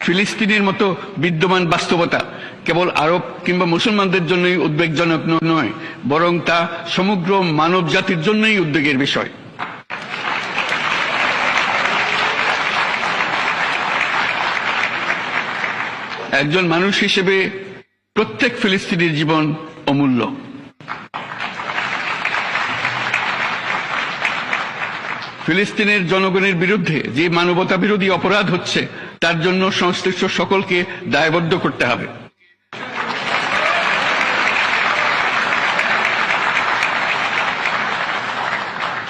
ফিলিস্তিনের মতো বিদ্যমান বাস্তবতা কেবল আরব কিংবা মুসলমানদের জন্যই উদ্বেগজনক নয়, বরং তা সমগ্র মানব জাতির জন্যই উদ্বেগের বিষয়। একজন মানুষ হিসেবে প্রত্যেক ফিলিস্তিনির জীবন অমূল্য। ফিলিস্তিনের জনগণের বিরুদ্ধে যে মানবতা বিরোধী অপরাধ হচ্ছে তার জন্য সংশ্লিষ্ট সকলকে দায়বদ্ধ করতে হবে।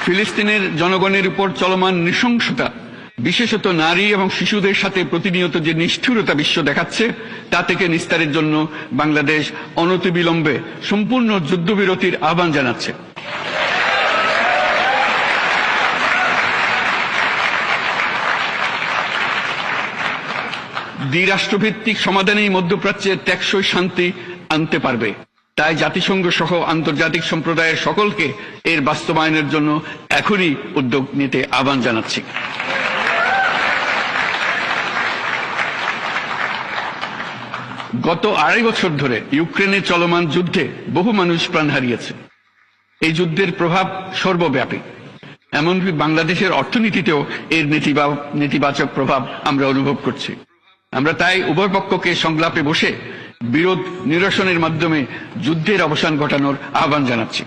ফিলিস্তিনের জনগণের উপর চলমান নৃশংসতা, বিশেষত নারী এবং শিশুদের সাথে প্রতিনিয়ত যে নিষ্ঠুরতা বিশ্ব দেখাচ্ছে, তা থেকে নিস্তারের জন্য বাংলাদেশ অনতিবিলম্বে সম্পূর্ণ যুদ্ধবিরতির আহ্বান জানাচ্ছে। দ্বিরাষ্ট্রভিত্তিক সমাধানেই মধ্যপ্রাচ্যে টেকসই শান্তি আনতে পারবে। তাই জাতিসংঘ সহ আন্তর্জাতিক সম্প্রদায়ের সকলকে এর বাস্তবায়নের জন্য এখনই উদ্যোগ নিতে আহ্বান জানাচ্ছি। গত 2.5 বছর ধরে ইউক্রেনে চলমান যুদ্ধে বহু মানুষ প্রাণ হারিয়েছে। এই যুদ্ধের প্রভাব সর্বব্যাপী, এমনকি বাংলাদেশের অর্থনীতিতেও এর নেতিবাচক প্রভাব আমরা অনুভব করছি। আমরা তাই উভয় পক্ষকে সংলাপে বসে বিরোধ নিরসনের মাধ্যমে যুদ্ধের অবসান ঘটানোর আহ্বান জানাচ্ছি।